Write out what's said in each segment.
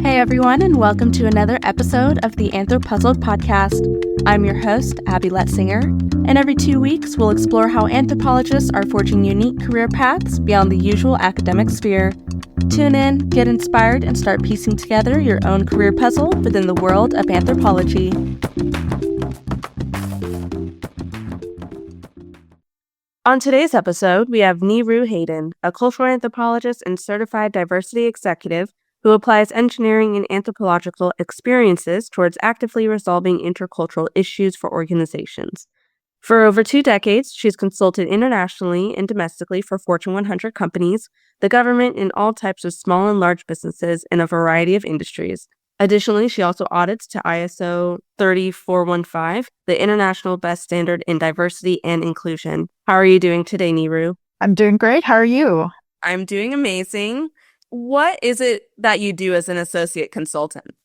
Hey everyone, and welcome to another episode of the AnthroPuzzled podcast. I'm your host, Abby Letzinger, and every 2 weeks we'll explore how anthropologists are forging unique career paths beyond the usual academic sphere. Tune in, get inspired, and start piecing together your own career puzzle within the world of anthropology. On today's episode, we have Nirupama Hayden, a cultural anthropologist and certified diversity executive who applies engineering and anthropological experiences towards actively resolving intercultural issues for organizations. For over 2 decades, she's consulted internationally and domestically for Fortune 100 companies, the government, and all types of small and large businesses in a variety of industries. Additionally, she also audits to ISO 30415, the international best standard in diversity and inclusion. How are you doing today, Niru? I'm doing great. How are you? I'm doing amazing. What is it that you do as an associate consultant?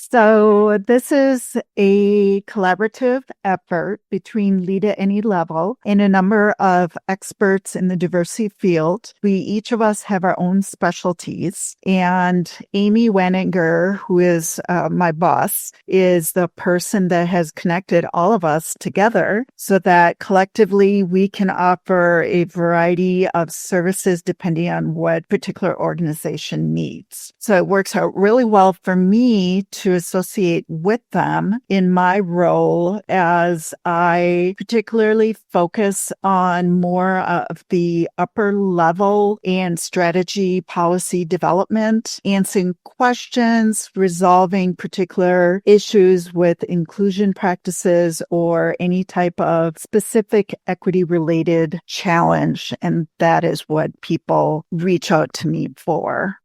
So this is a collaborative effort between Lead at Any Level and a number of experts in the diversity field. We each of us have our own specialties, and Amy Wenninger, who is my boss, is the person that has connected all of us together so that collectively we can offer a variety of services depending on what particular organization needs. So it works out really well for me to associate with them in my role as I particularly focus on more of the upper level and strategy policy development, answering questions, resolving particular issues with inclusion practices or any type of specific equity related challenge. And that is what people reach out to me for.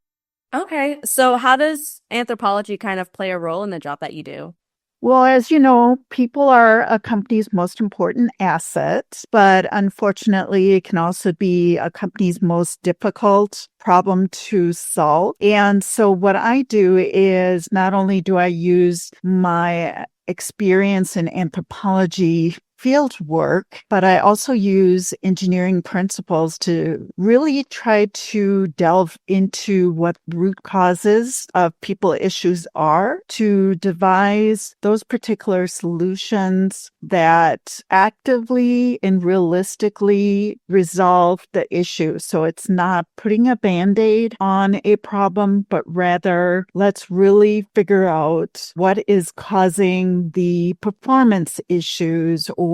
Okay, so how does anthropology kind of play a role in the job that you do? Well, as you know, people are a company's most important asset, but unfortunately, it can also be a company's most difficult problem to solve. And so what I do is not only do I use my experience in anthropology field work, but I also use engineering principles to really try to delve into what root causes of people issues are, to devise those particular solutions that actively and realistically resolve the issue. So it's not putting a Band-Aid on a problem, but rather let's really figure out what is causing the performance issues or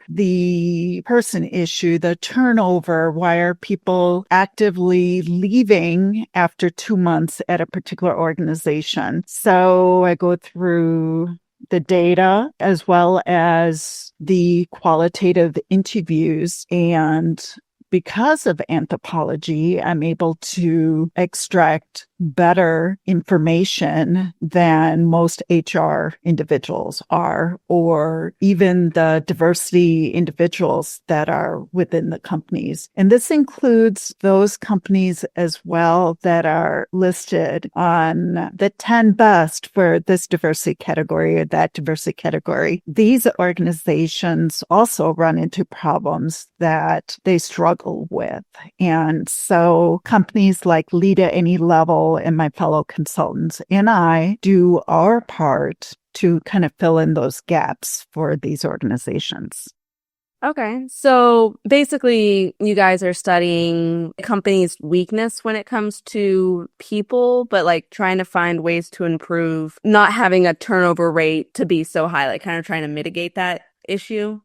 the person issue, the turnover. Why are people actively leaving after 2 months at a particular organization? So I go through the data as well as the qualitative interviews, and because of anthropology, I'm able to extract better information than most HR individuals are, or even the diversity individuals that are within the companies. And this includes those companies as well that are listed on the 10 best for this diversity category or that diversity category. These organizations also run into problems that they struggle with. And so companies like Lead at Any Level and my fellow consultants and I do our part to kind of fill in those gaps for these organizations. Okay, so basically you guys are studying a company's weakness when it comes to people, but like trying to find ways to improve, not having a turnover rate to be so high, like kind of trying to mitigate that issue.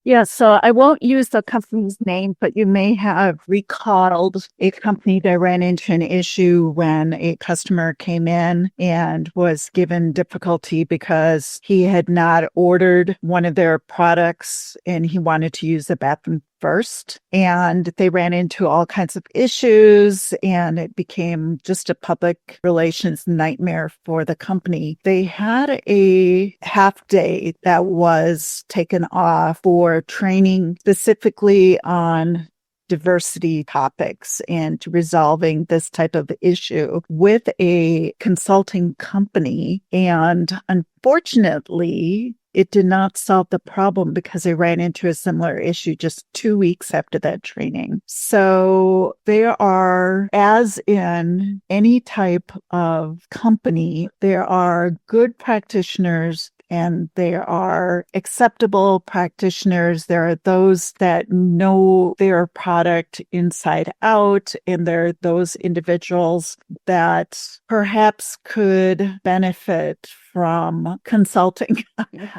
Yeah, so I won't use the company's name, but you may have recalled a company that ran into an issue when a customer came in and was given difficulty because he had not ordered one of their products and he wanted to use the bathroom first. And they ran into all kinds of issues and it became just a public relations nightmare for the company. They had a half day that was taken off for training specifically on diversity topics and resolving this type of issue with a consulting company. And unfortunately, it did not solve the problem because they ran into a similar issue just 2 weeks after that training. So there are, as in any type of company, there are good practitioners and there are acceptable practitioners. There are those that know their product inside out, and there are those individuals that perhaps could benefit from consulting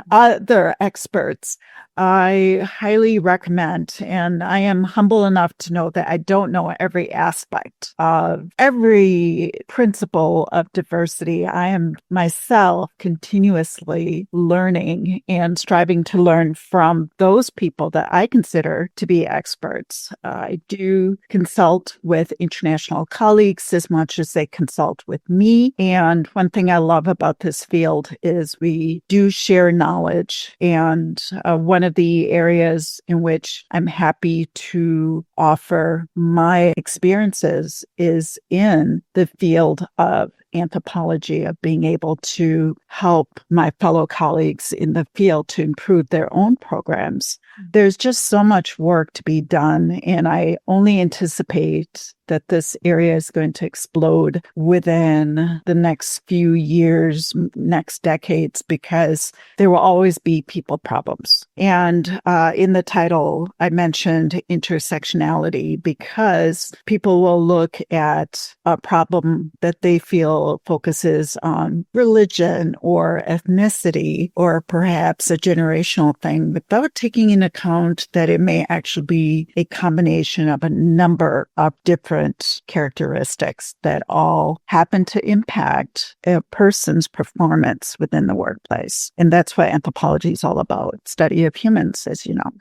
other experts. I highly recommend, and I am humble enough to know that I don't know every aspect of every principle of diversity. I am myself continuously learning and striving to learn from those people that I consider to be experts. I do consult with international colleagues as much as they consult with me. And one thing I love about this field is we do share knowledge. And one of the areas in which I'm happy to offer my experiences is in the field of anthropology, of being able to help my fellow colleagues in the field to improve their own programs. There's just so much work to be done, and I only anticipate that this area is going to explode within the next few years, next decades, because there will always be people problems. And in the title, I mentioned intersectionality because people will look at a problem that they feel focuses on religion or ethnicity or perhaps a generational thing without taking into account that it may actually be a combination of a number of different characteristics that all happen to impact a person's performance within the workplace. And that's what anthropology is all about, study of humans, as you know.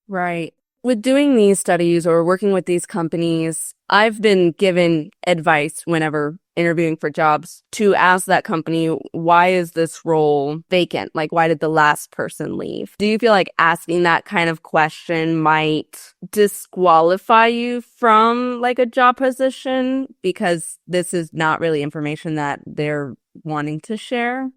Right. With doing these studies or working with these companies, I've been given advice whenever interviewing for jobs to ask that company, why is this role vacant? Like, why did the last person leave? Do you feel like asking that kind of question might disqualify you from like a job position because this is not really information that they're wanting to share?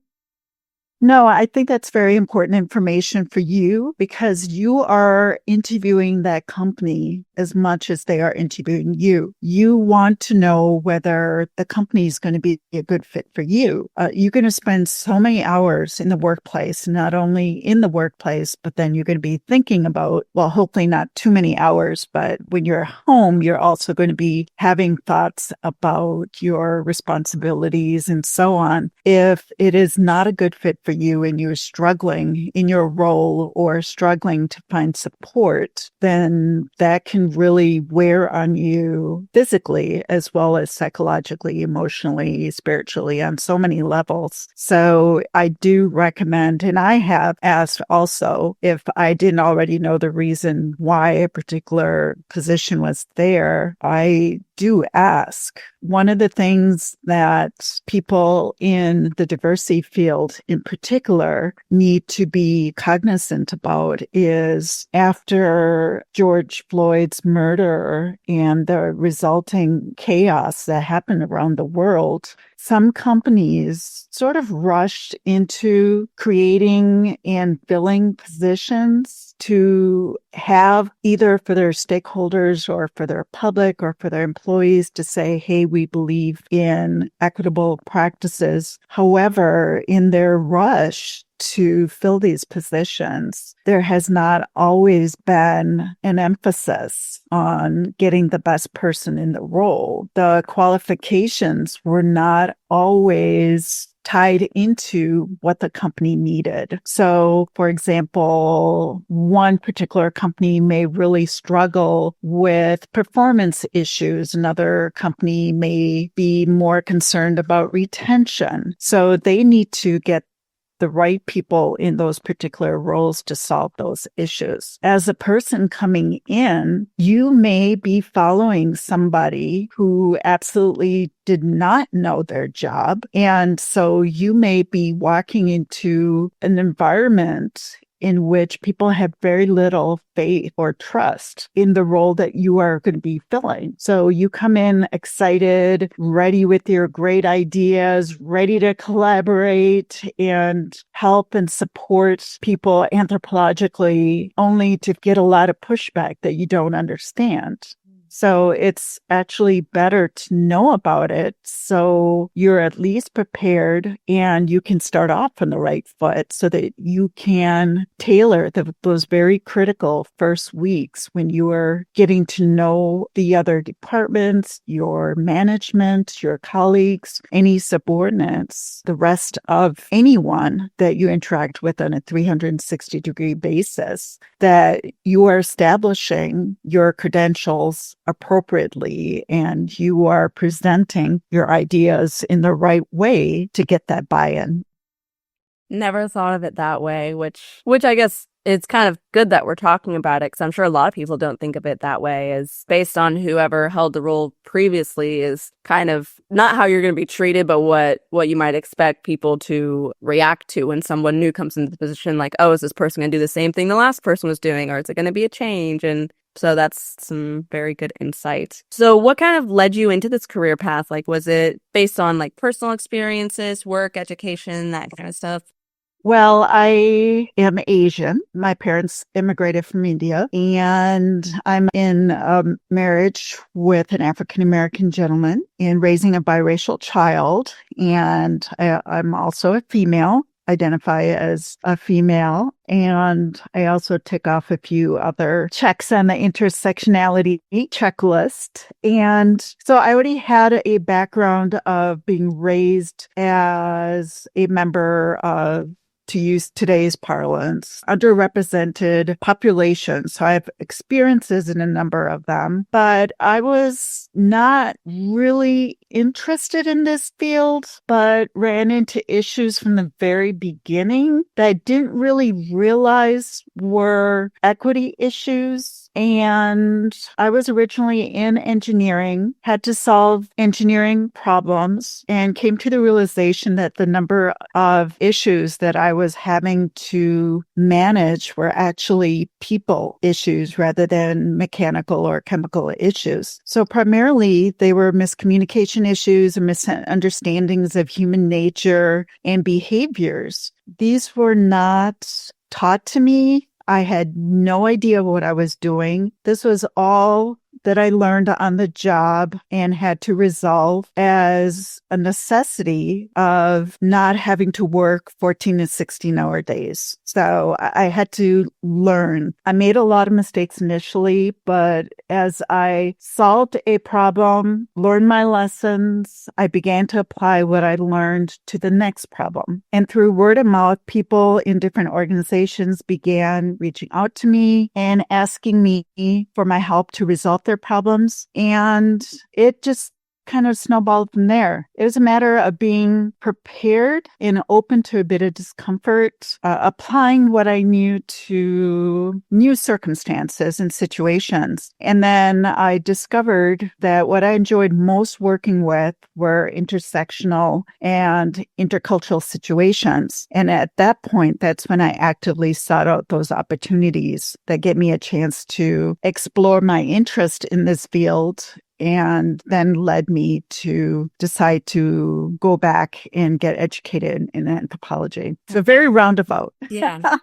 No, I think that's very important information for you because you are interviewing that company as much as they are interviewing you. You want to know whether the company is going to be a good fit for you. You're going to spend so many hours in the workplace, not only in the workplace, but then you're going to be thinking about, well, hopefully not too many hours, but when you're home, you're also going to be having thoughts about your responsibilities and so on. If it is not a good fit for you and you're struggling in your role or struggling to find support, then that can really wear on you physically as well as psychologically, emotionally, spiritually, on so many levels. So I do recommend, and I have asked also if I didn't already know the reason why a particular position was there, I do ask. One of the things that people in the diversity field in particular need to be cognizant about is after George Floyd's murder and the resulting chaos that happened around the world, some companies sort of rushed into creating and filling positions to have either for their stakeholders or for their public or for their employees to say, hey, we believe in equitable practices. However, in their rush to fill these positions, there has not always been an emphasis on getting the best person in the role. The qualifications were not always tied into what the company needed. So, for example, one particular company may really struggle with performance issues. Another company may be more concerned about retention. So they need to get the right people in those particular roles to solve those issues. As a person coming in, you may be following somebody who absolutely did not know their job. And so you may be walking into an environment in which people have very little faith or trust in the role that you are going to be filling. So you come in excited, ready with your great ideas, ready to collaborate and help and support people anthropologically, only to get a lot of pushback that you don't understand. So it's actually better to know about it so you're at least prepared and you can start off on the right foot so that you can tailor those very critical first weeks when you are getting to know the other departments, your management, your colleagues, any subordinates, the rest of anyone that you interact with on a 360-degree basis, that you are establishing your credentials appropriately and you are presenting your ideas in the right way to get that buy-in. Never thought of it that way, which I guess it's kind of good that we're talking about it, because I'm sure a lot of people don't think of it that way, as based on whoever held the role previously is kind of not how you're going to be treated, but what you might expect people to react to when someone new comes into the position, like, oh, is this person going to do the same thing the last person was doing, or is it going to be a change? And so that's some very good insight. So what kind of led you into this career path? Like, was it based on like personal experiences, work, education, that kind of stuff? Well, I am Asian. My parents immigrated from India, and I'm in a marriage with an African American gentleman and raising a biracial child. And I'm also a female, identify as a female. And I also tick off a few other checks on the intersectionality checklist. And so I already had a background of being raised as a member of, to use today's parlance, underrepresented populations. So I have experiences in a number of them, but I was not really interested in this field, but ran into issues from the very beginning that I didn't really realize were equity issues. And I was originally in engineering, had to solve engineering problems, and came to the realization that the number of issues that I was having to manage were actually people issues rather than mechanical or chemical issues. So primarily they were miscommunication issues and misunderstandings of human nature and behaviors. These were not taught to me. I had no idea what I was doing. This was all that I learned on the job and had to resolve as a necessity of not having to work 14 and 16-hour days. So I had to learn. I made a lot of mistakes initially, but as I solved a problem, learned my lessons, I began to apply what I learned to the next problem. And through word of mouth, people in different organizations began reaching out to me and asking me for my help to resolve their problems. And it just kind of snowballed from there. It was a matter of being prepared and open to a bit of discomfort, applying what I knew to new circumstances and situations. And then I discovered that what I enjoyed most working with were intersectional and intercultural situations. And at that point, that's when I actively sought out those opportunities that get me a chance to explore my interest in this field, and then led me to decide to go back and get educated in anthropology. So very roundabout. Yeah.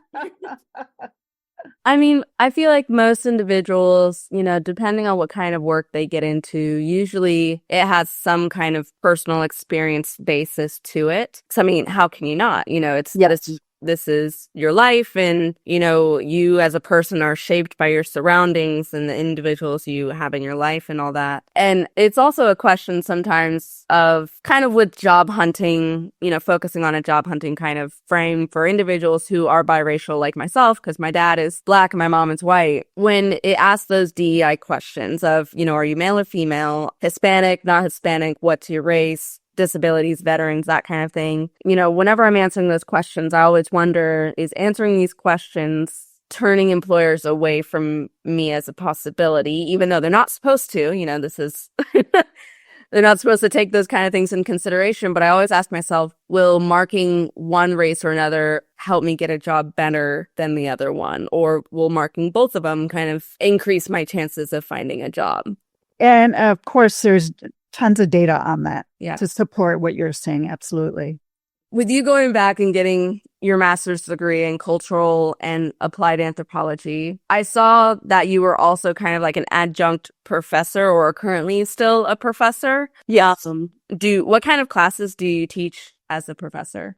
I mean, I feel like most individuals, depending on what kind of work they get into, usually it has some kind of personal experience basis to it. So, I mean, how can you not? It's this is your life, and you as a person are shaped by your surroundings and the individuals you have in your life and all that. And it's also a question sometimes of kind of with job hunting, focusing on a job hunting kind of frame for individuals who are biracial like myself, because my dad is Black and my mom is white. When it asks those DEI questions of, are you male or female, Hispanic, not Hispanic, what's your race, disabilities, veterans, that kind of thing. Whenever I'm answering those questions, I always wonder, is answering these questions turning employers away from me as a possibility, even though they're not supposed to? This is they're not supposed to take those kind of things in consideration. But I always ask myself, will marking one race or another help me get a job better than the other one? Or will marking both of them kind of increase my chances of finding a job? And of course, there's tons of data on that Yeah. to support what you're saying. Absolutely. With you going back and getting your master's degree in cultural and applied anthropology, I saw that you were also kind of like an adjunct professor or currently still a professor. Yeah. What kind of classes do you teach as a professor?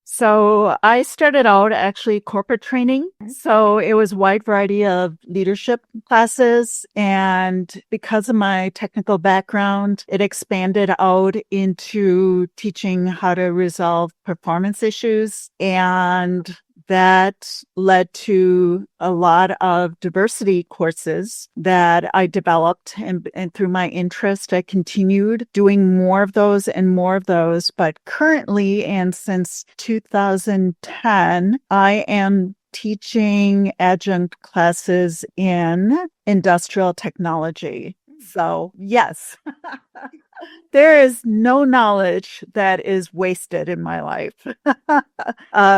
So I started out actually corporate training. So it was a wide variety of leadership classes. And because of my technical background, it expanded out into teaching how to resolve performance issues. And that led to a lot of diversity courses that I developed. And through my interest, I continued doing more of those and more of those. But currently, and since 2010, I am teaching adjunct classes in industrial technology. So, yes. There is no knowledge that is wasted in my life.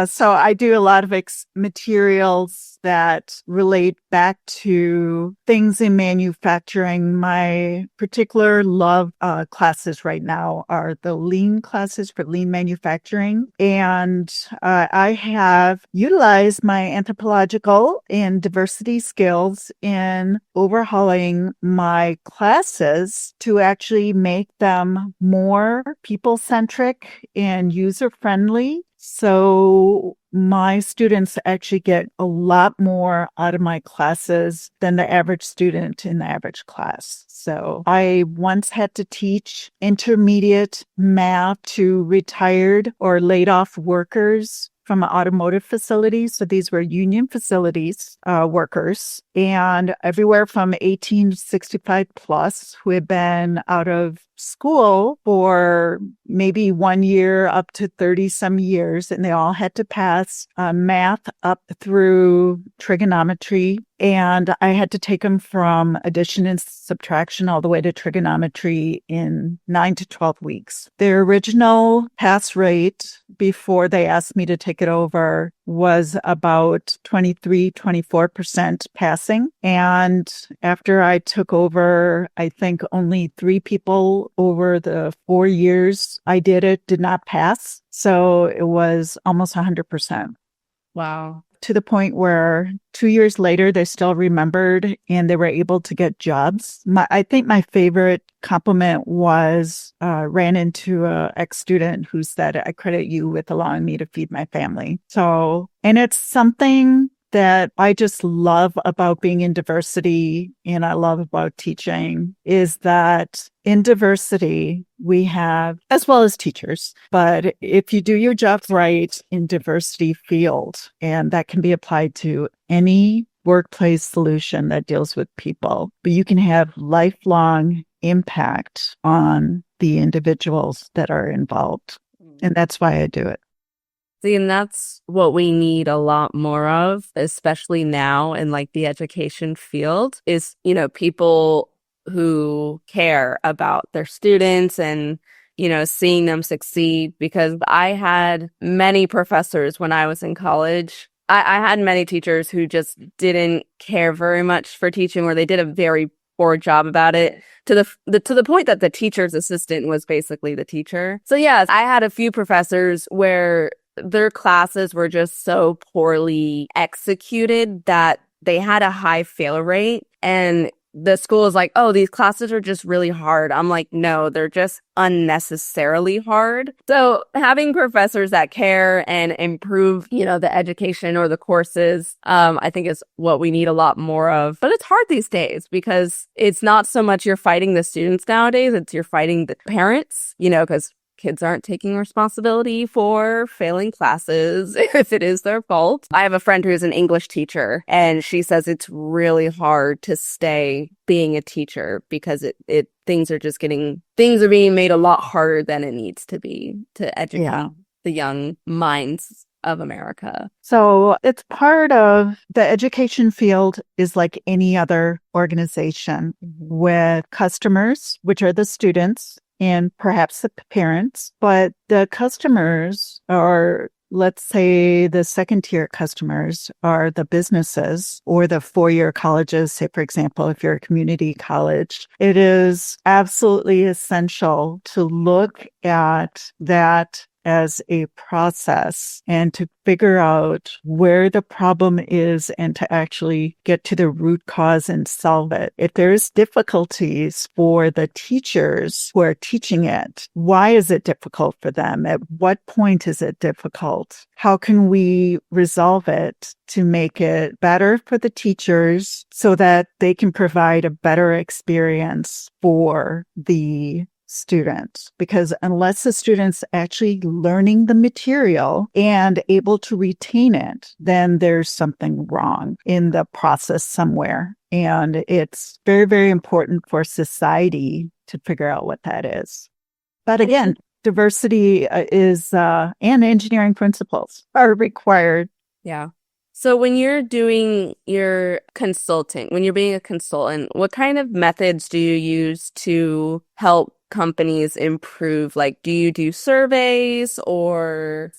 So I do a lot of materials that relate back to things in manufacturing. My particular love classes right now are the lean classes for lean manufacturing. And I have utilized my anthropological and diversity skills in overhauling my classes to actually make them more people-centric and user-friendly. So my students actually get a lot more out of my classes than the average student in the average class. So I once had to teach intermediate math to retired or laid off workers from an automotive facility. So these were union facilities, workers, and everywhere from 18 to 65 plus who had been out of school for maybe 1 year up to 30 some years. And they all had to pass math up through trigonometry. And I had to take them from addition and subtraction all the way to trigonometry in 9 to 12 weeks. Their original pass rate before they asked me to take it over was about 24% passing. And after I took over, I think only 3 people over the 4 years I did it did not pass. So it was almost 100%. Wow. To the point where 2 years later, they still remembered and they were able to get jobs. I think my favorite compliment was ran into an ex-student who said, "I credit you with allowing me to feed my family." So, and it's something that I just love about being in diversity and I love about teaching is that in diversity, we have, as well as teachers, but if you do your job right in diversity field, and that can be applied to any workplace solution that deals with people, but you can have lifelong impact on the individuals that are involved. And that's why I do it. See, and that's what we need a lot more of, especially now in like the education field, is, people who care about their students and, seeing them succeed. Because I had many professors when I was in college. I had many teachers who just didn't care very much for teaching, or they did a very poor job about it to the point that the teacher's assistant was basically the teacher. So yes, I had a few professors where their classes were just so poorly executed that they had a high fail rate. And the school is like, "Oh, these classes are just really hard." I'm like, no, they're just unnecessarily hard. So having professors that care and improve, the education or the courses, I think is what we need a lot more of. But it's hard these days because it's not so much you're fighting the students nowadays, it's you're fighting the parents, because kids aren't taking responsibility for failing classes if it is their fault. I have a friend who's an English teacher, and she says it's really hard to stay being a teacher because things are being made a lot harder than it needs to be to educate the young minds of America. So it's part of the education field is like any other organization with customers, which are the students, and perhaps the parents, but the customers are, let's say the second tier customers are the businesses or the four-year colleges. Say, for example, if you're a community college, it is absolutely essential to look at that as a process and to figure out where the problem is and to actually get to the root cause and solve it. If there's difficulties for the teachers who are teaching it, why is it difficult for them? At what point is it difficult? How can we resolve it to make it better for the teachers so that they can provide a better experience for the student? Because unless the student's actually learning the material and able to retain it, then there's something wrong in the process somewhere. And it's very, very important for society to figure out what that is. But again, diversity is and engineering principles are required. Yeah. So when you're doing your consulting, when you're being a consultant, what kind of methods do you use to help companies improve? Like, do you do surveys or?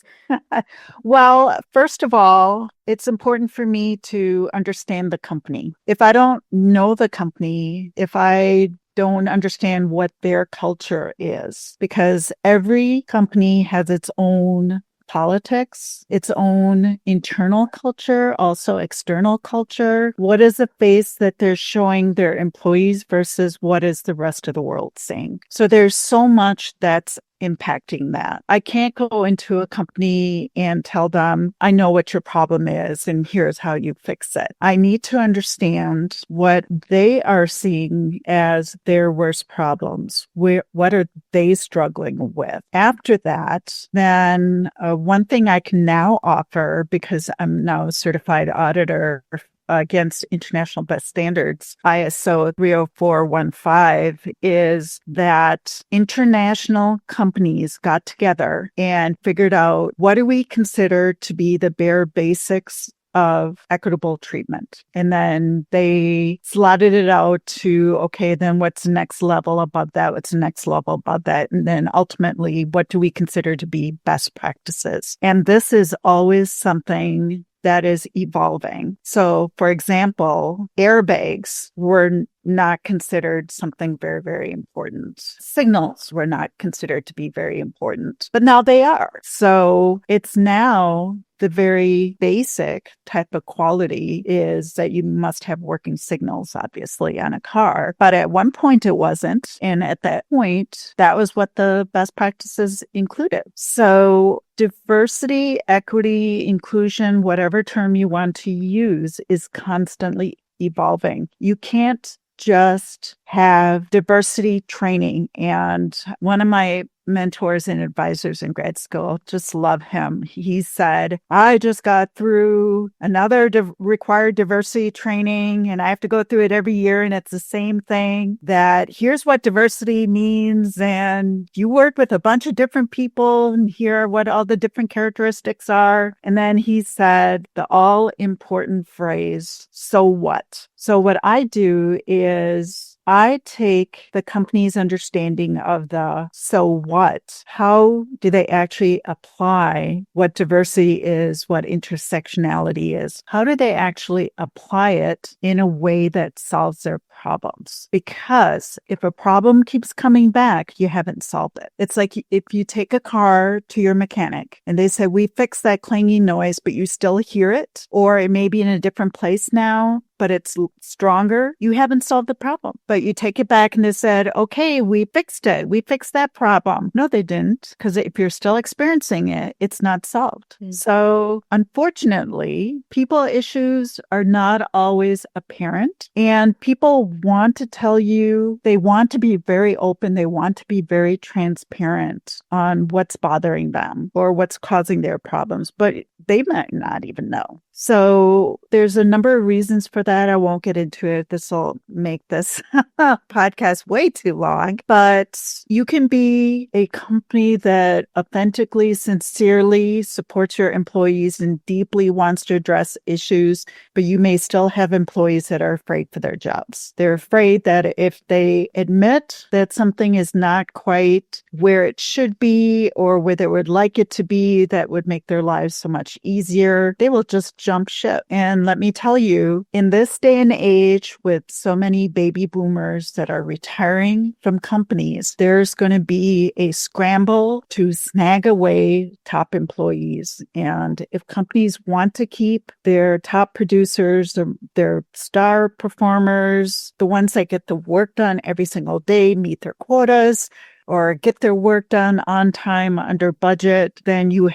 Well, first of all, it's important for me to understand the company. If I don't know the company, if I don't understand what their culture is, because every company has its own politics, its own internal culture, also external culture. What is the face that they're showing their employees versus what is the rest of the world saying? So there's so much that's impacting that. I can't go into a company and tell them, I know what your problem is and here's how you fix it. I need to understand what they are seeing as their worst problems. What are they struggling with? After that, then one thing I can now offer, because I'm now a certified auditor against international best standards, ISO 30415, is that international companies got together and figured out what do we consider to be the bare basics of equitable treatment. And then they slotted it out to, okay, then what's the next level above that? What's the next level above that? And then ultimately, what do we consider to be best practices? And this is always something that is evolving. So, for example, airbags were not considered something very, very important. Signals were not considered to be very important, but now they are. So it's now the very basic type of quality is that you must have working signals, obviously, on a car. But at one point it wasn't. And at that point, that was what the best practices included. So diversity, equity, inclusion, whatever term you want to use, is constantly evolving. You can't just have diversity training. And one of my mentors and advisors in grad school, just love him. He said, I just got through another required diversity training and I have to go through it every year. And it's the same thing, that here's what diversity means. And you work with a bunch of different people and here are what all the different characteristics are. And then he said the all important phrase, so what? So what I do is I take the company's understanding of the so what, how do they actually apply what diversity is, what intersectionality is? How do they actually apply it in a way that solves their problems? Because if a problem keeps coming back, you haven't solved it. It's like if you take a car to your mechanic and they say, we fixed that clanging noise, but you still hear it, or it may be in a different place now, but it's stronger, you haven't solved the problem. But you take it back and they said, okay, we fixed it. We fixed that problem. No, they didn't, because if you're still experiencing it, it's not solved. So unfortunately, people issues are not always apparent. And people want to tell you, they want to be very open. They want to be very transparent on what's bothering them or what's causing their problems. But they might not even know. So there's a number of reasons for that. I won't get into it. This will make this podcast way too long. But you can be a company that authentically, sincerely supports your employees and deeply wants to address issues, but you may still have employees that are afraid for their jobs. They're afraid that if they admit that something is not quite where it should be or where they would like it to be, that would make their lives so much easier, they will just jump ship. And let me tell you, in this day and age, with so many baby boomers that are retiring from companies, there's going to be a scramble to snag away top employees. And if companies want to keep their top producers, their star performers, the ones that get the work done every single day, meet their quotas, or get their work done on time, under budget, then you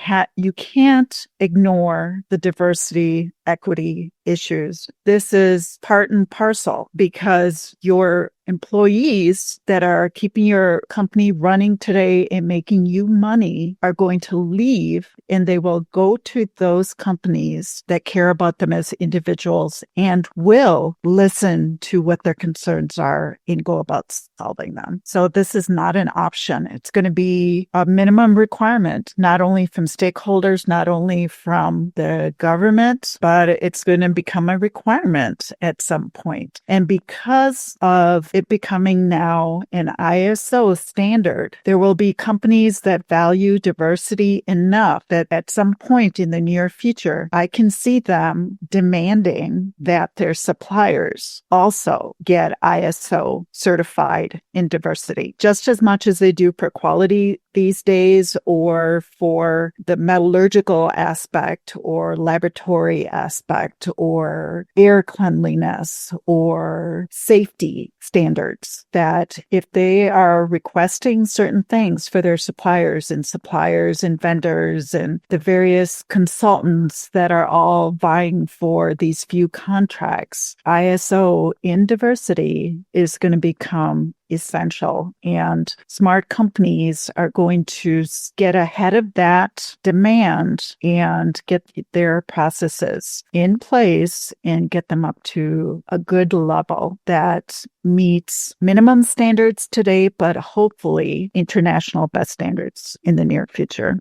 can't ignore the diversity, equity issues. This is part and parcel because your employees that are keeping your company running today and making you money are going to leave, and they will go to those companies that care about them as individuals and will listen to what their concerns are and go about solving them. So this is not an option. It's going to be a minimum requirement, not only from stakeholders, not only from the government, but it's going to become a requirement at some point. And because of it becoming now an ISO standard, there will be companies that value diversity enough that at some point in the near future, I can see them demanding that their suppliers also get ISO certified in diversity, just as much as they do for quality these days, or for the metallurgical aspect or laboratory aspect or air cleanliness or safety standards. That if they are requesting certain things for their suppliers and vendors and the various consultants that are all vying for these few contracts, ISO in diversity is going to become essential, and smart companies are going to get ahead of that demand and get their processes in place and get them up to a good level that meets minimum standards today, but hopefully international best standards in the near future.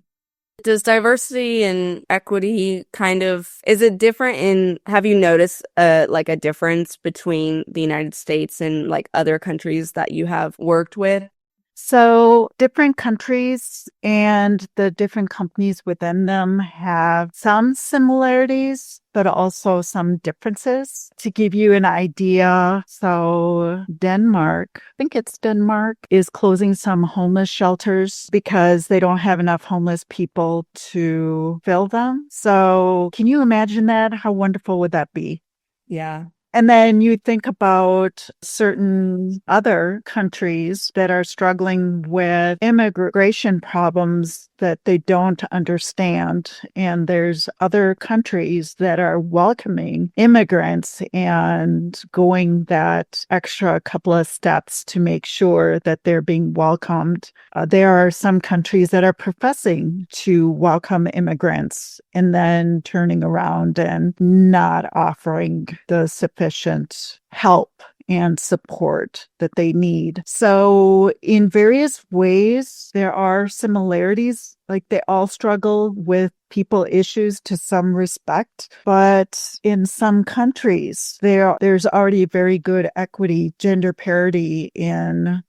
Does diversity and equity is it different have you noticed like a difference between the United States and like other countries that you have worked with? So different countries and the different companies within them have some similarities, but also some differences. To give you an idea, so Denmark, I think it's Denmark, is closing some homeless shelters because they don't have enough homeless people to fill them. So can you imagine that? How wonderful would that be? Yeah. And then you think about certain other countries that are struggling with immigration problems that they don't understand. And there's other countries that are welcoming immigrants and going that extra couple of steps to make sure that they're being welcomed. There are some countries that are professing to welcome immigrants and then turning around and not offering the sufficient help and support that they need. So in various ways, there are similarities. Like they all struggle with people issues to some respect, but in some countries, there's already very good equity, gender parity in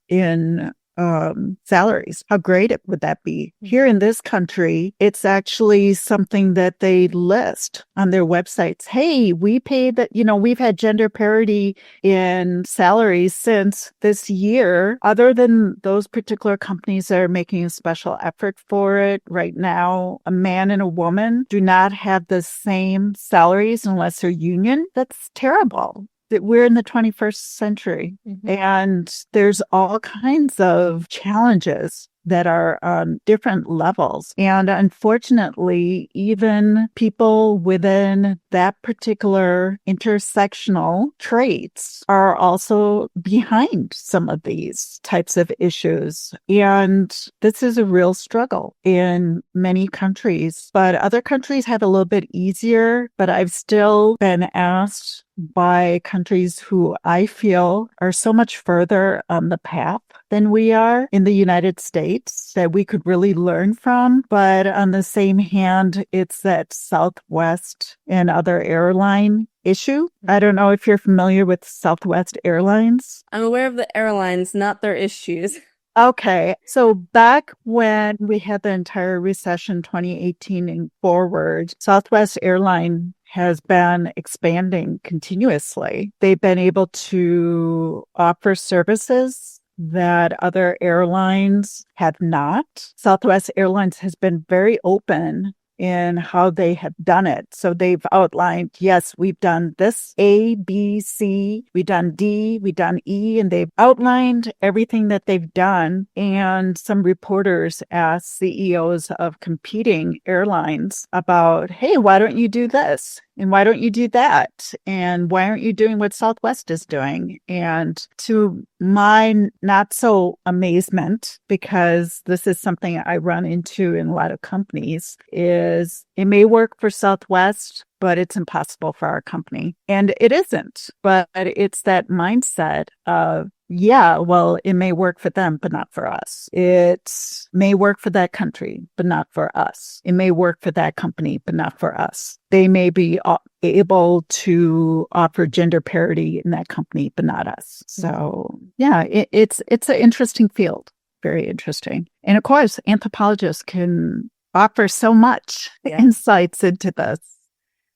salaries. How great would that be? Here in this country, it's actually something that they list on their websites. Hey, we pay that, we've had gender parity in salaries since this year. Other than those particular companies that are making a special effort for it right now, a man and a woman do not have the same salaries unless they're union. That's terrible. That we're in the 21st century, and there's all kinds of challenges that are on different levels. And unfortunately, even people within that particular intersectional traits are also behind some of these types of issues. And this is a real struggle in many countries, but other countries have a little bit easier. But I've still been asked by countries who I feel are so much further on the path than we are in the United States that we could really learn from. But on the same hand, it's that Southwest and other airline issue. I don't know if you're familiar with Southwest Airlines. I'm aware of the airlines, not their issues. Okay. So back when we had the entire recession, 2018 and forward, Southwest Airline has been expanding continuously. They've been able to offer services that other airlines have not. Southwest Airlines has been very open in how they have done it. So they've outlined, yes, we've done this A, B, C, we've done D, we've done E, and they've outlined everything that they've done. And some reporters asked CEOs of competing airlines about, hey, why don't you do this? And why don't you do that? And why aren't you doing what Southwest is doing? And to my not so amazement, because this is something I run into in a lot of companies, is it may work for Southwest, but it's impossible for our company. And it isn't, but it's that mindset of, yeah, well, it may work for them, but not for us. It may work for that country, but not for us. It may work for that company, but not for us. They may be able to offer gender parity in that company, but not us. So yeah, it's an interesting field. Very interesting. And of course, anthropologists can offer so much insights into this.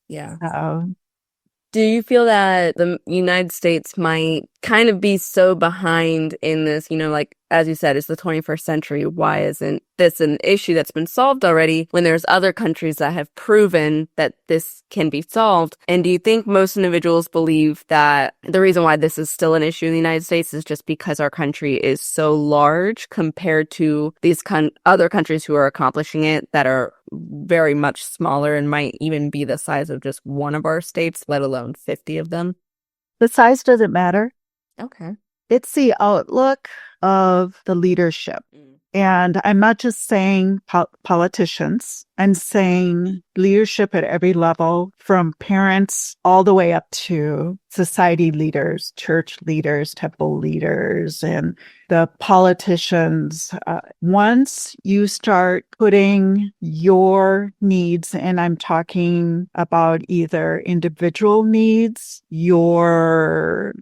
Yeah. Do you feel that the United States might kind of be so behind in this, like, as you said, it's the 21st century. Why isn't this an issue that's been solved already when there's other countries that have proven that this can be solved? And do you think most individuals believe that the reason why this is still an issue in the United States is just because our country is so large compared to these other countries who are accomplishing it that are very much smaller and might even be the size of just one of our states, let alone 50 of them? The size doesn't matter. Okay. It's the outlook of the leadership. And I'm not just saying politicians. I'm saying leadership at every level, from parents all the way up to society leaders, church leaders, temple leaders, and the politicians. Once you start putting your needs, and I'm talking about either individual needs, your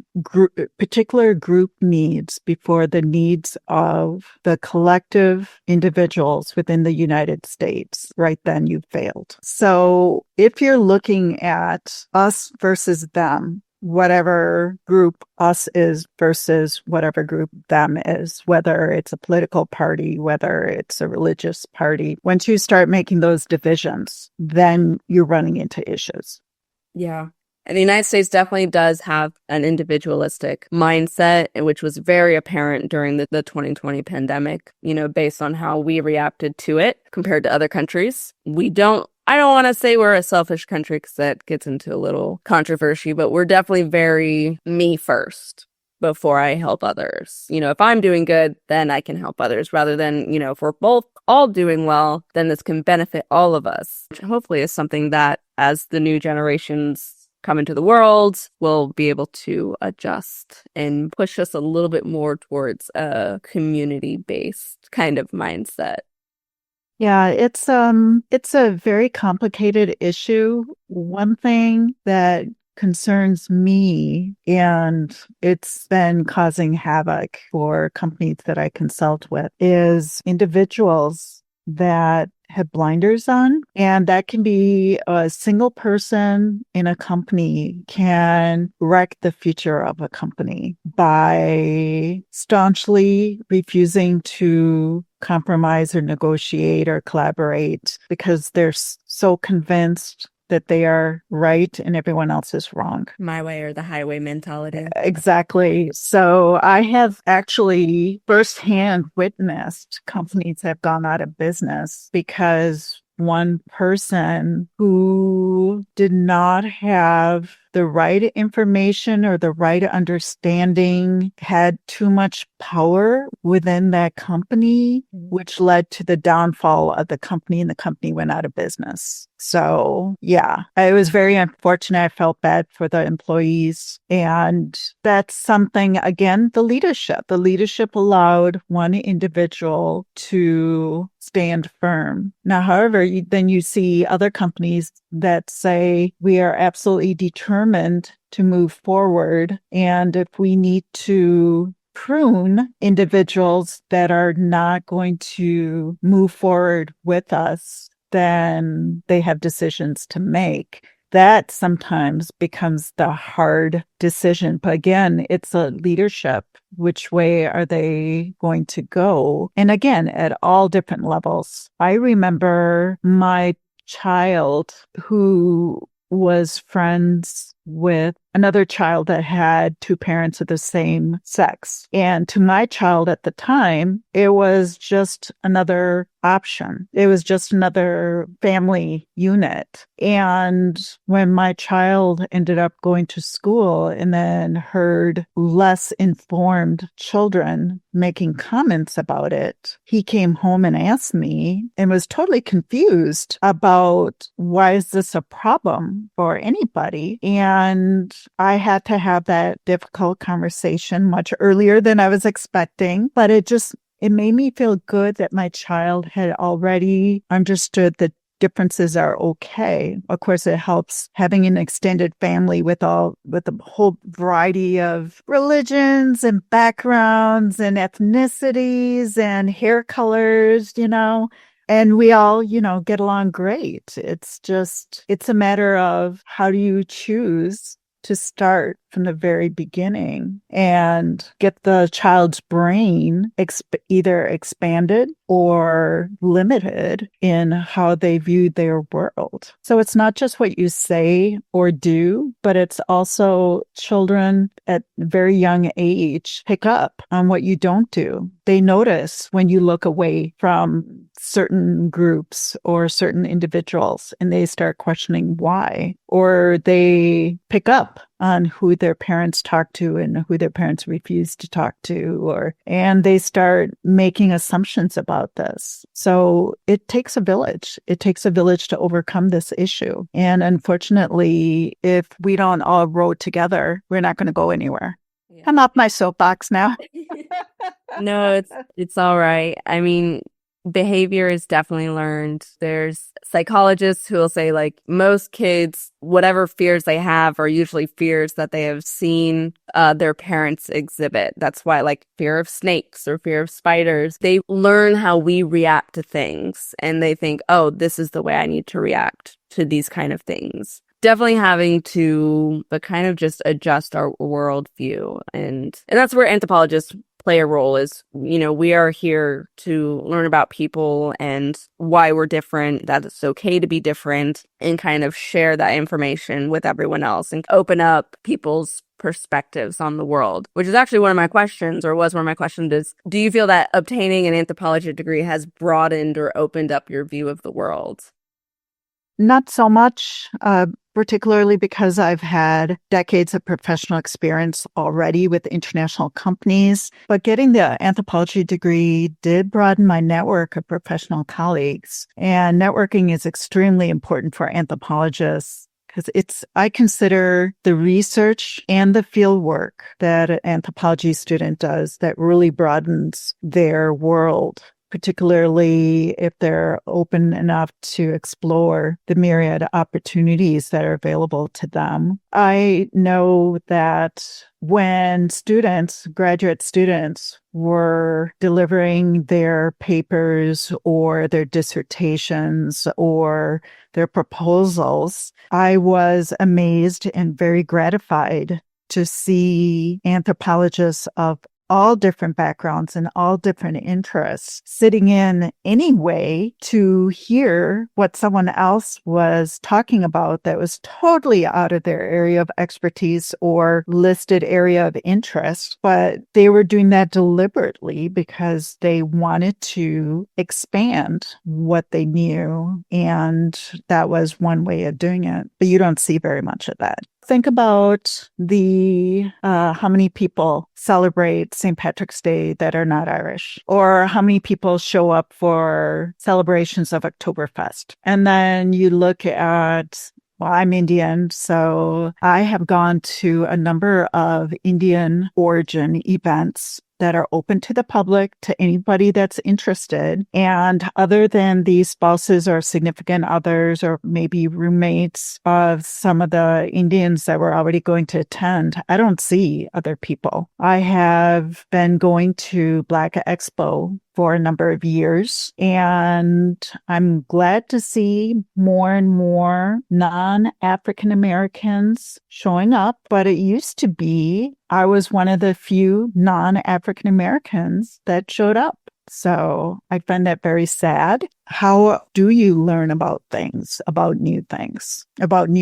particular group needs before the needs of the collective individuals within the United States, right then you've failed. So if you're looking at us versus them, whatever group us is versus whatever group them is, whether it's a political party, whether it's a religious party, once you start making those divisions, then you're running into issues. Yeah. And the United States definitely does have an individualistic mindset, which was very apparent during the 2020 pandemic, based on how we reacted to it compared to other countries. I don't want to say we're a selfish country because that gets into a little controversy, but we're definitely very me first before I help others. If I'm doing good, then I can help others rather than, if we're both all doing well, then this can benefit all of us, which hopefully is something that as the new generations come into the world, we'll be able to adjust and push us a little bit more towards a community-based kind of mindset. Yeah, it's a very complicated issue. One thing that concerns me, and it's been causing havoc for companies that I consult with, is individuals that have blinders on. And that can be a single person in a company can wreck the future of a company by staunchly refusing to compromise or negotiate or collaborate because they're so convinced that they are right and everyone else is wrong. My way or the highway mentality. Exactly. So I have actually firsthand witnessed companies have gone out of business because one person who did not have the right information or the right understanding had too much power within that company, which led to the downfall of the company, and the company went out of business. So yeah, it was very unfortunate. I felt bad for the employees. And that's something, again, the leadership allowed one individual to stand firm. Now, however, then you see other companies that say we are absolutely determined to move forward. And if we need to prune individuals that are not going to move forward with us, then they have decisions to make. That sometimes becomes the hard decision. But again, it's a leadership. Which way are they going to go? And again, at all different levels. I remember my child who was friends with another child that had two parents of the same sex. And to my child at the time, it was just another option. It was just another family unit. And when my child ended up going to school and then heard less informed children making comments about it, he came home and asked me and was totally confused about why is this a problem for anybody? And I had to have that difficult conversation much earlier than I was expecting, but it made me feel good that my child had already understood that differences are okay. Of course, it helps having an extended family with a whole variety of religions and backgrounds and ethnicities and hair colors, and we all, get along great. It's a matter of how do you choose to start from the very beginning and get the child's brain either expanded or limited in how they view their world. So it's not just what you say or do, but it's also children at a very young age pick up on what you don't do. They notice when you look away from certain groups or certain individuals and they start questioning why, or they pick up on who their parents talk to and who their parents refuse to talk to, and they start making assumptions about this. So it takes a village. It takes a village to overcome this issue. And unfortunately, if we don't all row together, we're not going to go anywhere. Yeah. I'm off my soapbox now. No, it's all right. I mean, behavior is definitely learned. There's psychologists who will say, like, most kids, whatever fears they have are usually fears that they have seen their parents exhibit. That's why, like, fear of snakes or fear of spiders, they learn how we react to things and they think, oh, this is the way I need to react to these kind of things. Definitely having to, but kind of just adjust our worldview. And that's where anthropologists play a role is, we are here to learn about people and why we're different, that it's okay to be different, and kind of share that information with everyone else and open up people's perspectives on the world, which is actually one of my questions, or was one of my questions, is, do you feel that obtaining an anthropology degree has broadened or opened up your view of the world? Not so much, particularly because I've had decades of professional experience already with international companies. But getting the anthropology degree did broaden my network of professional colleagues. And networking is extremely important for anthropologists because I consider the research and the field work that an anthropology student does that really broadens their world, particularly if they're open enough to explore the myriad opportunities that are available to them. I know that when graduate students, were delivering their papers or their dissertations or their proposals, I was amazed and very gratified to see anthropologists of all different backgrounds and all different interests sitting in anyway to hear what someone else was talking about that was totally out of their area of expertise or listed area of interest. But they were doing that deliberately because they wanted to expand what they knew. And that was one way of doing it. But you don't see very much of that. Think about the how many people celebrate St. Patrick's Day that are not Irish, or how many people show up for celebrations of Oktoberfest. And then you look at, well, I'm Indian, so I have gone to a number of Indian origin events that are open to the public, to anybody that's interested. And other than the spouses or significant others, or maybe roommates of some of the Indians that were already going to attend, I don't see other people. I have been going to Black Expo for a number of years, and I'm glad to see more and more non-African Americans showing up. But it used to be I was one of the few non-African Americans that showed up. So I find that very sad. How do you learn about things, about new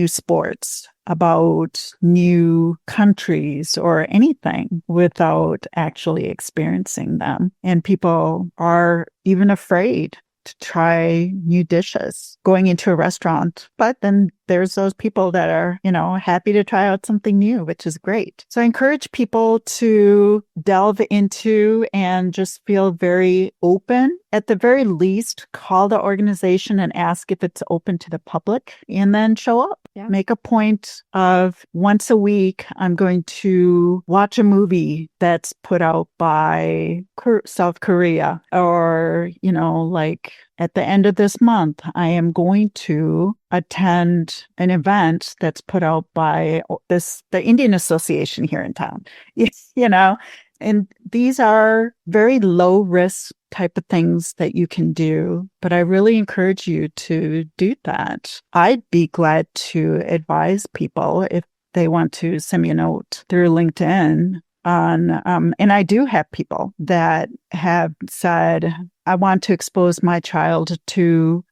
sports, about new countries or anything without actually experiencing them? And people are even afraid to try new dishes going into a restaurant. But then there's those people that are, happy to try out something new, which is great. So I encourage people to delve into and just feel very open. At the very least, call the organization and ask if it's open to the public, and then show up. Yeah. Make a point of once a week, I'm going to watch a movie that's put out by South Korea, or, like at the end of this month, I am going to attend an event that's put out by the Indian Association here in town, and these are very low risk type of things that you can do. But I really encourage you to do that. I'd be glad to advise people if they want to send me a note through LinkedIn on, and I do have people that have said, I want to expose my child to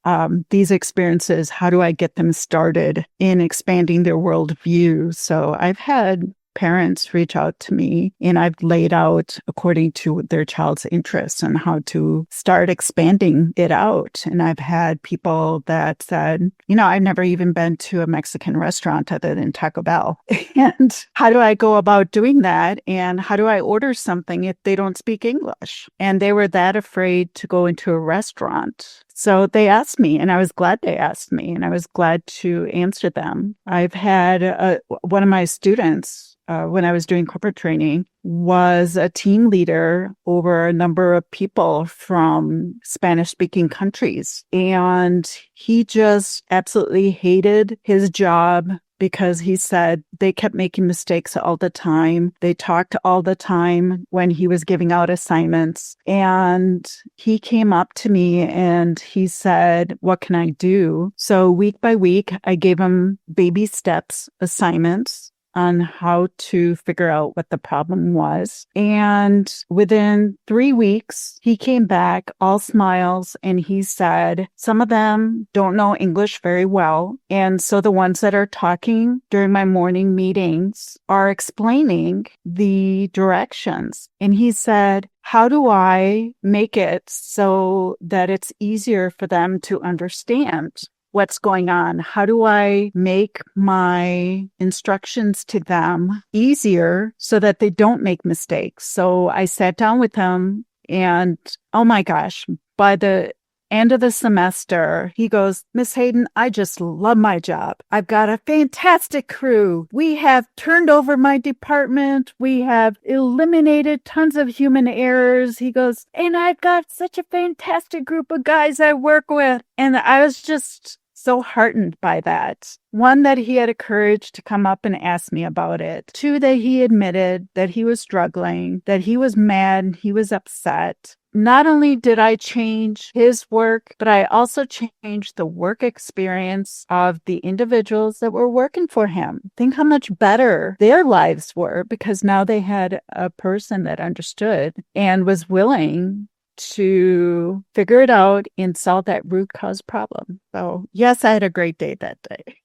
these experiences. How do I get them started in expanding their worldview? So I've had parents reach out to me, and I've laid out according to their child's interests and how to start expanding it out. And I've had people that said, I've never even been to a Mexican restaurant other than Taco Bell. And how do I go about doing that? And how do I order something if they don't speak English? And they were that afraid to go into a restaurant. So they asked me, and I was glad they asked me, and I was glad to answer them. I've had one of my students, when I was doing corporate training, was a team leader over a number of people from Spanish-speaking countries. And he just absolutely hated his job because he said they kept making mistakes all the time. They talked all the time when he was giving out assignments. And he came up to me and he said, what can I do? So week by week, I gave him baby steps assignments on how to figure out what the problem was. And within 3 weeks, he came back all smiles, and he said, some of them don't know English very well. And so the ones that are talking during my morning meetings are explaining the directions. And he said, how do I make it so that it's easier for them to understand what's going on? How do I make my instructions to them easier so that they don't make mistakes? So I sat down with him, and oh my gosh, by the end of the semester, he goes, Miss Hayden, I just love my job. I've got a fantastic crew. We have turned over my department. We have eliminated tons of human errors. He goes, and I've got such a fantastic group of guys I work with. And I was just so heartened by that. One, that he had a courage to come up and ask me about it. Two, that he admitted that he was struggling, that he was mad, he was upset. not only did I change his work, but I also changed the work experience of the individuals that were working for him. Think how much better their lives were because now they had a person that understood and was willing to figure it out and solve that root cause problem. So, yes, I had a great day that day.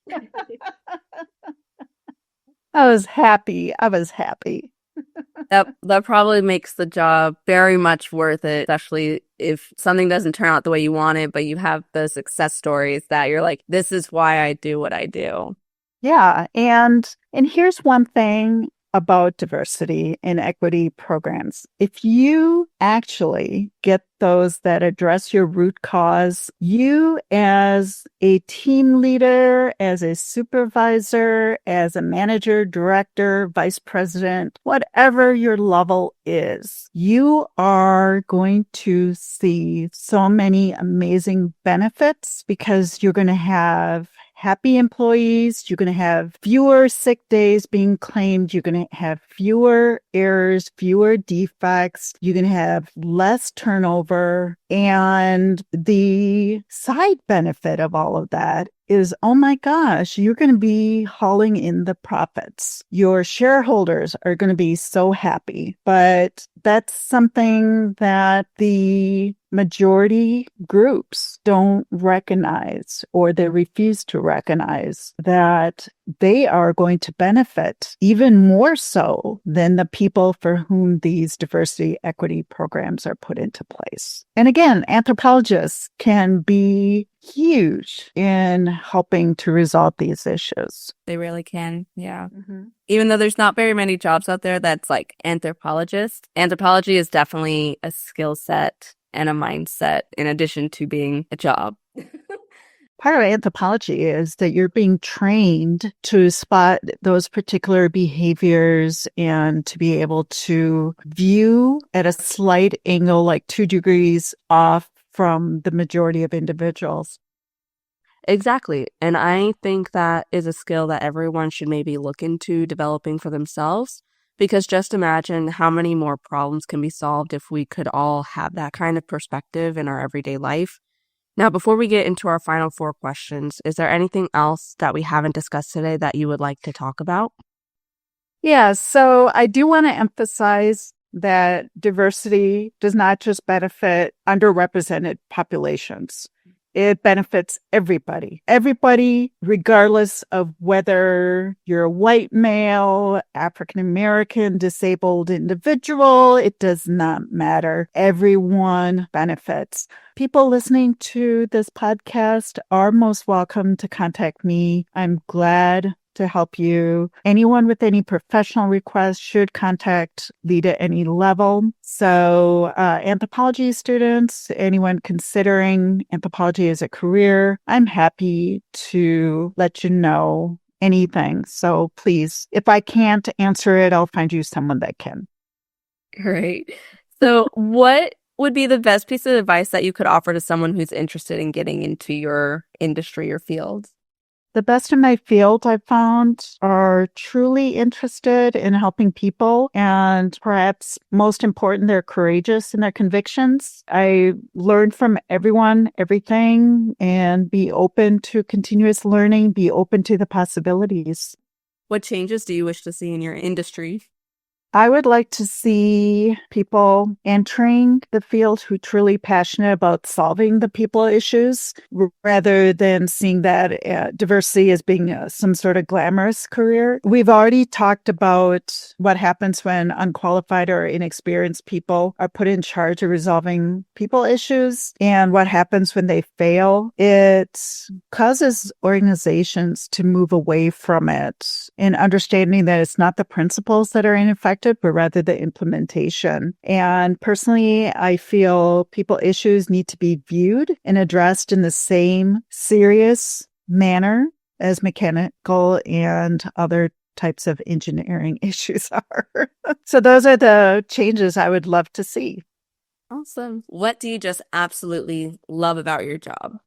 I was happy. I was happy. That probably makes the job very much worth it, especially if something doesn't turn out the way you want it, but you have the success stories that you're like, this is why I do what I do. Yeah, and here's one thing about diversity and equity programs. If you actually get those that address your root cause, you as a team leader, as a supervisor, as a manager, director, vice president, whatever your level is, you are going to see so many amazing benefits because you're going to have happy employees. You're going to have fewer sick days being claimed. You're going to have fewer errors, fewer defects. You're going to have less turnover. And the side benefit of all of that is, oh my gosh, you're going to be hauling in the profits. Your shareholders are going to be so happy. But that's something that the majority groups don't recognize, or they refuse to recognize that they are going to benefit even more so than the people for whom these diversity equity programs are put into place. And again, anthropologists can be huge in helping to resolve these issues. They really can. Yeah. Mm-hmm. Even though there's not very many jobs out there that's like anthropologist, anthropology is definitely a skill set and a mindset in addition to being a job. Part of anthropology is that you're being trained to spot those particular behaviors and to be able to view at a slight angle, like 2 degrees off from the majority of individuals. Exactly. And I think that is a skill that everyone should maybe look into developing for themselves, because just imagine how many more problems can be solved if we could all have that kind of perspective in our everyday life. Now, before we get into our final 4 questions, is there anything else that we haven't discussed today that you would like to talk about? Yeah, so I do want to emphasize that diversity does not just benefit underrepresented populations. It benefits everybody, regardless of whether you're a white male, African American, disabled individual. It does not matter. Everyone benefits. People listening to this podcast are most welcome to contact me. I'm glad to help you. Anyone with any professional requests should contact lead at any level. So anthropology students, anyone considering anthropology as a career, I'm happy to let you know anything. So please, if I can't answer it, I'll find you someone that can. Great. So what would be the best piece of advice that you could offer to someone who's interested in getting into your industry or field? The best in my field I've found are truly interested in helping people, and perhaps most important, they're courageous in their convictions. I learn from everyone, everything, and be open to continuous learning, be open to the possibilities. What changes do you wish to see in your industry? I would like to see people entering the field who are truly passionate about solving the people issues rather than seeing that diversity as being some sort of glamorous career. We've already talked about what happens when unqualified or inexperienced people are put in charge of resolving people issues and what happens when they fail. It causes organizations to move away from it and understanding that it's not the principles that are ineffective, but rather the implementation. And personally, I feel people issues need to be viewed and addressed in the same serious manner as mechanical and other types of engineering issues are. So those are the changes I would love to see. Awesome. What do you just absolutely love about your job?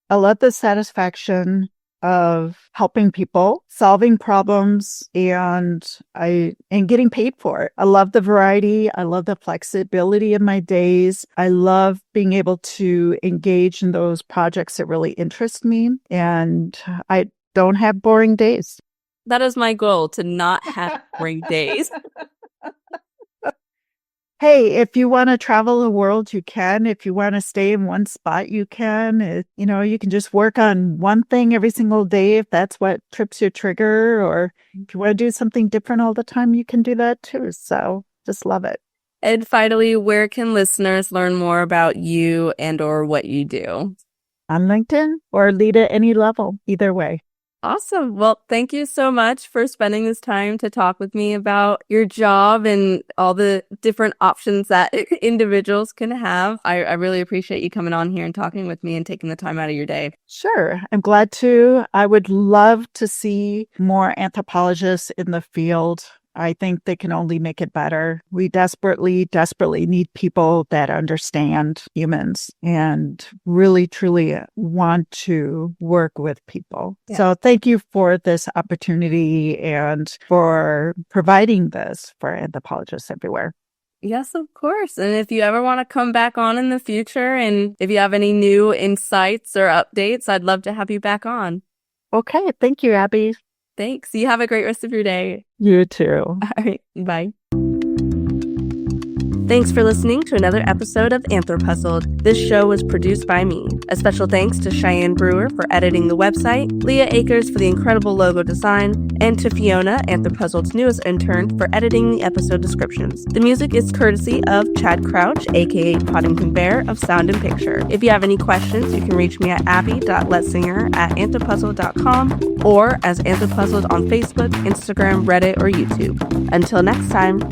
I love the satisfaction of helping people, solving problems, and getting paid for it. I love the variety. I love the flexibility of my days. I love being able to engage in those projects that really interest me. And I don't have boring days. That is my goal, to not have boring days. Hey, if you want to travel the world, you can. If you want to stay in one spot, you can. You can just work on one thing every single day if that's what trips your trigger. Or if you want to do something different all the time, you can do that too. So just love it. And finally, where can listeners learn more about you and or what you do? On LinkedIn or lead at any level, either way. Awesome. Well, thank you so much for spending this time to talk with me about your job and all the different options that individuals can have. I really appreciate you coming on here and talking with me and taking the time out of your day. Sure. I'm glad to. I would love to see more anthropologists in the field. I think they can only make it better. We desperately, desperately need people that understand humans and really, truly want to work with people. Yeah. So thank you for this opportunity and for providing this for anthropologists everywhere. Yes, of course. And if you ever want to come back on in the future, and if you have any new insights or updates, I'd love to have you back on. Okay. Thank you, Abby. Thanks. You have a great rest of your day. You too. All right. Bye. Thanks for listening to another episode of AnthroPuzzled. This show was produced by me. A special thanks to Cheyenne Brewer for editing the website, Leah Akers for the incredible logo design, and to Fiona, AnthroPuzzled's newest intern, for editing the episode descriptions. The music is courtesy of Chad Crouch, aka Poddington Bear of Sound and Picture. If you have any questions, you can reach me at abby.letsinger@anthropuzzled.com or as AnthroPuzzled on Facebook, Instagram, Reddit, or YouTube. Until next time.